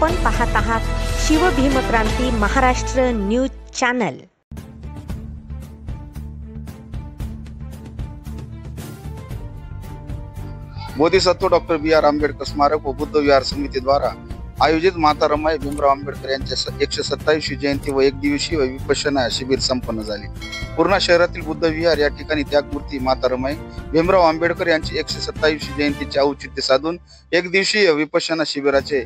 आपण पाहत आहात शिवभीमक्रांती महाराष्ट्र न्यूज चॅनल। बोधिसत्व डॉक्टर बी.आर. आंबेडकर स्मारक व बुद्ध विहार समिती द्वारा आयोजित माता रमाई भीमराव आंबेडकर यांच्या 127वी जयंती व एक दिवसीय विपश्यना शिबिर संपन्न झाले। पूर्णा शहरातील बुद्ध विहार या ठिकाणी त्यागमूर्ती माता रमाई भीमराव आंबेडकर यांची 127वी जयंतीचे औचित्य साधून एक दिवसीय विपश्यना शिबिराचे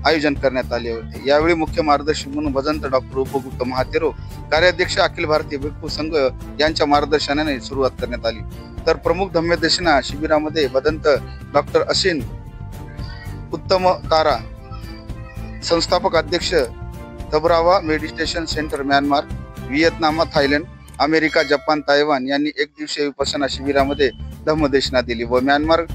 आयोजन करण्यात आले होते। यावेळी मुख्य मार्गदर्शक म्हणून भजंत डॉक्टर उपगुप्त महातेरो, कार्याध्यक्ष अखिल भारतीय भिक्खू संघ यांच्या मार्गदर्शनाने सुरुवात करण्यात आली। तर प्रमुख धम्मदेशना शिबिरामध्ये भदंत डॉक्टर असिन उत्तम तारा, संस्थापक अध्यक्ष Thabarwa meditation centre Myanmar, Vietnam, Thailand, America, Japan, Taiwan यांनी एक दिवसीय विपश्यना शिबिरामध्ये धम्मदेशना दिली व म्यानमार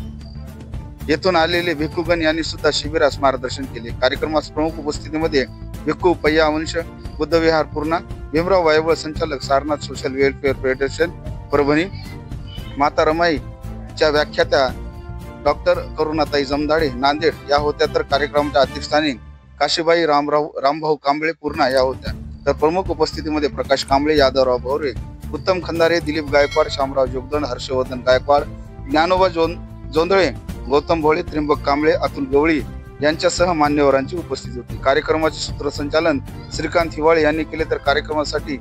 येथून आलेले भिक्खुगण यांनी सुद्धा शिबिरास मार्गदर्शन केले। कार्यक्रमास प्रमुख उपस्थितीमध्ये भिक्खू पय्या वंश, बुद्ध विहार पूर्णा, भीमराव वायवळ संचालक, Sarnath social welfare federation Parbhani, माता रमाईच्या व्याख्यात्या डॉक्टर करुणाताई जमदाडे नांदेड या होत्या। तर कार्यक्रमाच्या अध्यक्षस्थानी काशीबाई रामभाऊ कांबळे पूर्णा या होत्या। तर प्रमुख उपस्थितीमध्ये प्रकाश कांबळे, यादवराव भोवरे, उत्तम खंदारे, दिलीप गायकवाड, शामराव जोगदंड, हर्षवर्धन गायकवाड, ज्ञानोबा जोंधळे, गौतम भोळे, त्रिंबक कांबळे, अतुल गवळी यांच्यासह मान्यवरांची उपस्थिती होती। कार्यक्रमाचे सूत्रसंचालन श्रीकांत हिवाळे यांनी केले। तर कार्यक्रमासाठी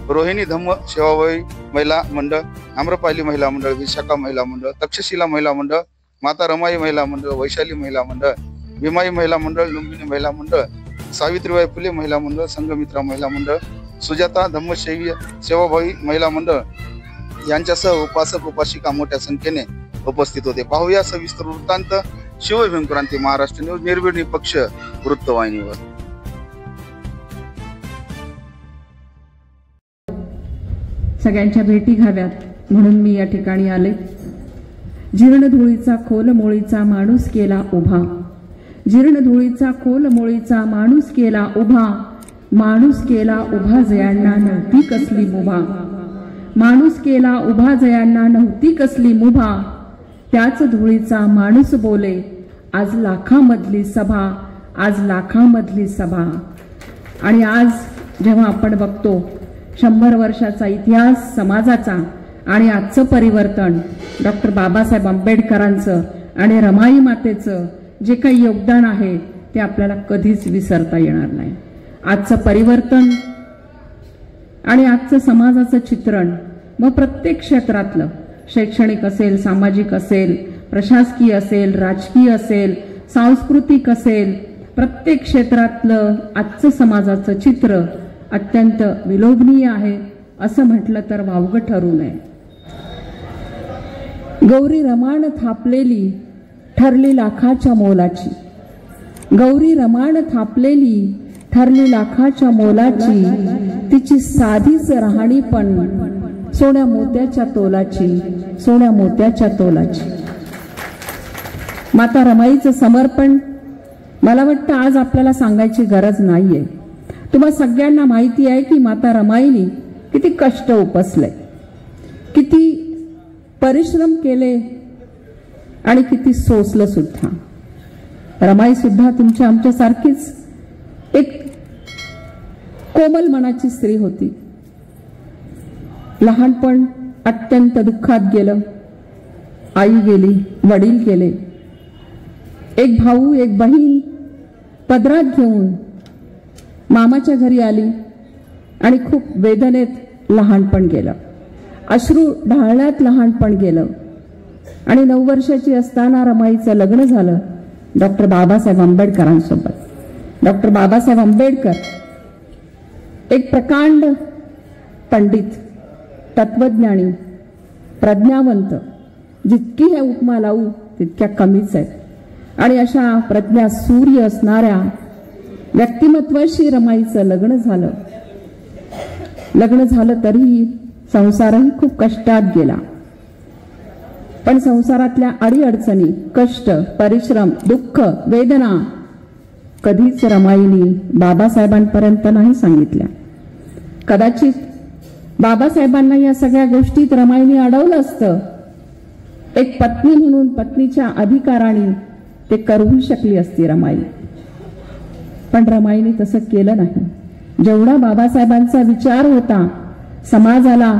रोहिणी धम्म सेवाभावी महिला मंडळ, आम्रपाली महिला मंडळ, विशाखा महिला मंडळ, तक्षशिला महिला मंडळ, माता रमाई महिला मंडळ, वैशाली महिला मंडळ, भीमाई महिला मंडळ, लुंबिनी महिला मंडळ, सावित्रीबाई फुले महिला मंडळ, संघमित्रा महिला मंडळ, सुजाता धम्म सेवाभावी महिला मंडळ यांच्यासह उपासक उपासिका मोठ्या संख्येने उपस्थित होते। पाहूया सविस्तर वृत्तांत शिवभीमक्रांती महाराष्ट्र न्यूज निर्भीड निपक्ष वृत्तवाहिनीवर। सगळ्यांच्या भेटी घ्याव्यात म्हणून मी या ठिकाणी आले। जीर्णधुळीचा खोल मोळीचा माणूस केला उभा, जीर्णधुळीचा खोल मोळीचा माणूस केला उभा, माणूस केला उभा जयांना नव्हती कसली मुभा, माणूस केला उभा जयांना नव्हती कसली मुभा, त्याच धुळीचा माणूस बोले आज लाखामधली सभा, आज लाखामधली सभा। आणि आज जेव्हा आपण बघतो 100 वर्षाचा इतिहास समाजाचा आणि आजचं परिवर्तन डॉक्टर बाबासाहेब आंबेडकरांचं आणि रमाई मातेचं जे काही योगदान आहे ते आपल्याला कधीच विसरता येणार नाही। आजचं परिवर्तन आणि आजचं समाजाचं चित्रण मग प्रत्येक क्षेत्रातलं, शैक्षणिक असेल, सामाजिक असेल, प्रशासकीय असेल, राजकीय असेल, सांस्कृतिक असेल, प्रत्येक क्षेत्रातलं आजचं समाजाचं चित्र अत्यंत विलोभनीय आहे असं म्हटलं तर वावगं ठरू नये। गौरी रमाण थापलेली ठरली लाखाच्या मोलाची, गौरी रमाण थापलेली ठरली लाखाच्या मोलाची, तिची साधीच राहणी पण सोन्या मोत्याच्या तोलाची, सोन्या मोत्याच्या तोलाची। माता रमाईचं समर्पण मला वाटतं आज आपल्याला सांगायची गरज नाहीये। तुम्हा सगळ्यांना माहिती आहे की माता रमाईने किती कष्ट उपसले, किती परिश्रम केले आणि किती सोसलं सुद्धा। रमाई सुद्धा तुमच्या आमच्यासारखीच एक कोमल मनाची स्त्री होती। लहानपण अत्यंत दुःखात गेलं, आई गेली, वडील गेले, एक भाऊ एक बहीण पदरात घेऊन मामाच्या घरी आली आणि खूप वेदनेत लहानपण गेलं, अश्रू ढाळण्यात लहानपण गेलं। आणि 9 वर्षाची असताना रमाईचं लग्न झालं डॉक्टर बाबासाहेब आंबेडकरांसोबत। डॉक्टर बाबासाहेब आंबेडकर एक प्रकांड पंडित, तत्वज्ञानी, प्रज्ञावंत, जितकी हे उपमा लावू तितक्या कमीच आहेत। आणि अशा प्रज्ञा सूर्य असणाऱ्या व्यक्तिमत्वाशी रमाईचं लग्न झालं। लग्न झालं तरीही संसारही खूप कष्टात गेला, पण संसारातल्या अडीअडचणी, कष्ट, परिश्रम, दुःख, वेदना कधीच रमाईने बाबासाहेबांपर्यंत नाही सांगितल्या। कदाचित बाबासाहेबांना या सगळ्या गोष्टीत रमाईने अडवलं असतं, एक पत्नी म्हणून पत्नीच्या अधिकाराने ते करू शकली असती रमाई। पण रमाईने तसं केलं नाही. जेवढा बाबासाहेबांचा विचार होता समाजाला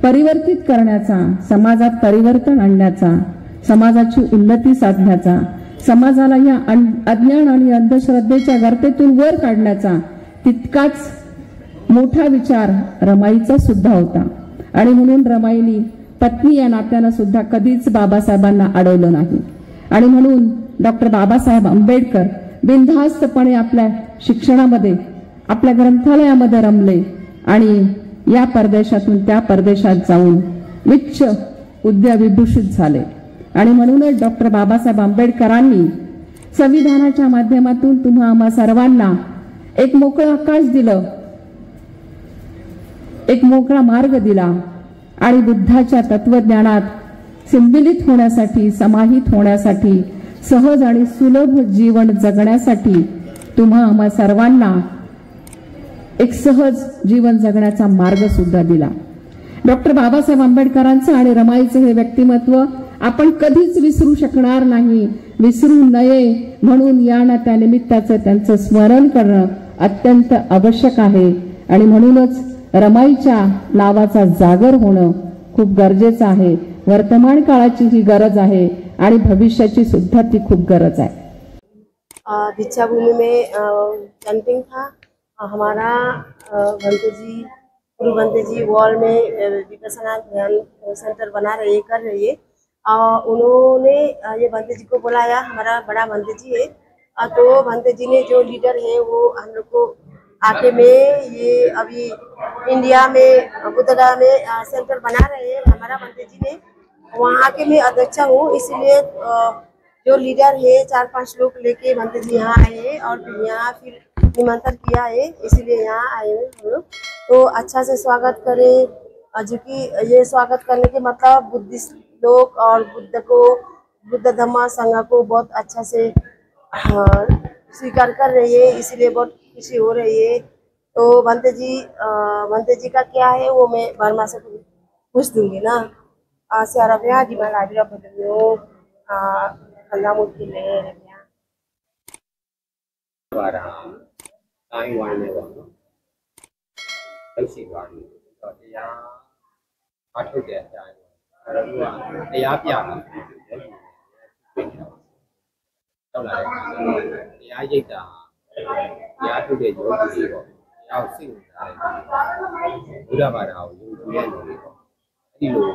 परिवर्तित करण्याचा, समाजात परिवर्तन आणण्याचा, समाजाची उन्नती साधण्याचा, समाजाला या अज्ञान आणि अंधश्रद्धेच्या गर्तेतून वर काढण्याचा, तितकाच मोठा विचार रमाईचा सुद्धा होता. आणि म्हणून रमाईनी पत्नी या नात्यानं सुद्धा कधीच बाबासाहेबांना अडवलं नाही. आणि म्हणून डॉक्टर बाबासाहेब आंबेडकर बिनधास्तपणे आपल्या शिक्षणामध्ये, आपल्या ग्रंथालयामध्ये रमले आणि या परदेशातून त्या परदेशात जाऊन उच्च विद्याविभूषित झाले. आणि म्हणूनच डॉक्टर बाबासाहेब आंबेडकरांनी संविधानाच्या माध्यमातून तुम्हा आम्हा सर्वांना एक मोकळं आकाश दिलं, एक मोकळा मार्ग दिला आणि बुद्धाच्या तत्वज्ञानात संमिलित होण्यासाठी, समाहित होण्यासाठी, सहज आणि सुलभ जीवन जगण्यासाठी तुम्हा आम्हा सर्वांना एक सहज जीवन जगण्याचा मार्ग सुद्धा दिला. डॉक्टर बाबासाहेब आंबेडकरांचं आणि रमाईचं हे व्यक्तिमत्व आपण कधीच विसरू शकणार नाही, विसरू नये. म्हणून या ना त्या निमित्ताचं त्यांचं स्मरण करणं अत्यंत आवश्यक आहे. आणि म्हणूनच रमाईच्या नावाचा जागर होणं खूप गरजेचं आहे. वर्तमान काळाची ही गरज आहे आणि भविष्याची सुद्धा ती खूप गरज आहे. दीक्षाभूमि में कैंपिंग था हमारा। गुरु भंते जी वॉल में विपස්සना ध्यान सेंटर बना रहे, कर रही है। उन्होंने ये भंते जी को बुलाया, हमारा बड़ा भंते जी है। तो भंते जी ने जो लीडर है वो हम लोग को आके में ये अभी इंडिया में बुद्धगया में सेंटर बना रहे हैं। हमारा भंते जी ने वहाँ के मैं अध्यक्ष हूँ, इसलिए जो लीडर है 4-5 लोग लेके भंते जी यहाँ आए हैं और फिर यहाँ फिर निमंत्रण किया है, इसीलिए यहाँ आए हैं हम लोग। तो अच्छा से स्वागत करें, जो कि ये स्वागत करने के मतलब बुद्धिस्ट लोग और बुद्ध धम्म संघ को बहुत अच्छा से स्वीकार कर रही है, इसीलिए बहुत खुशी हो रही है। तो भंते जी का क्या है वो मैं बर्मा से पूछ दूंगी ना। सियारा di Malawi Bodyo Kandamuti le Bara Taiwan ne ba Tau si ba ni toတရားအထုတ်တဲ့အတိုင်းအဲ့တော့သူကတရားပြတာတော့လာတယ်တရားရိပ်တာတရားထုတ်တဲ့ယောဂီတွေပေါ့တရားကိုစိတ်ဝင်စားတယ်ဘုရားဘာသာကိုယုံကြည်တဲ့လူတွေပေါ့အဲ့ဒီလို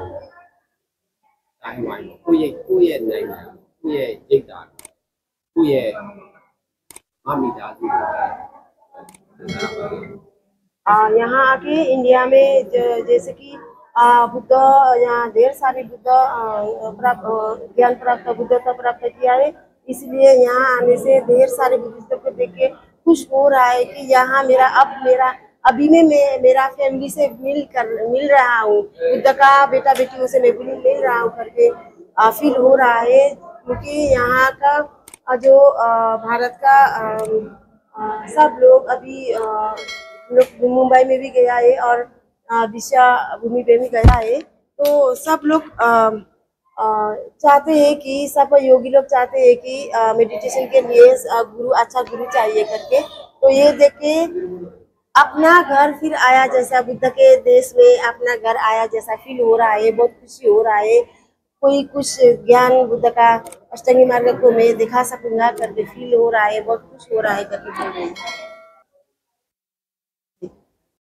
တိုင်းဝိုင်းကိုယ့်ရဲ့နိုင်ငံကိုယ့်ရဲ့ရိပ်တာကိုယ့်ရဲ့မမိသားစုတွေयहाँ आके इंडिया में जैसे कि बुद्ध यहाँ ढेर सारे बुद्ध ज्ञान प्राप्त बुद्धत्व प्राप्त किया है, इसलिए यहाँ आने से ढेर सारे बुद्धिस्टों को देख के खुश हो रहा है कि यहाँ अभी में मैं मेरा फैमिली से मिल रहा हूँ, बुद्ध का बेटा बेटियों से मैं मिल रहा हूँ करके फील हो रहा है। क्योंकि यहाँ का जो भारत का सब लोग अभी मुंबई में भी गया है और दिशा भूमि पे भी गया है, तो सब लोग चाहते हैं कि सब योगी लोग चाहते हैं कि मेडिटेशन के लिए अच्छा गुरु चाहिए करके। तो ये देख के अपना घर फिर आया जैसा, बुद्ध के देश में अपना घर आया जैसा फील हो रहा है, बहुत खुशी हो रहा है। कोई कुछ ज्ञान बुद्ध का अष्टांगी मार्ग को मैं दिखा सकूंगा करके फील हो रहा है, बहुत खुश हो रहा है करके बोल रही है।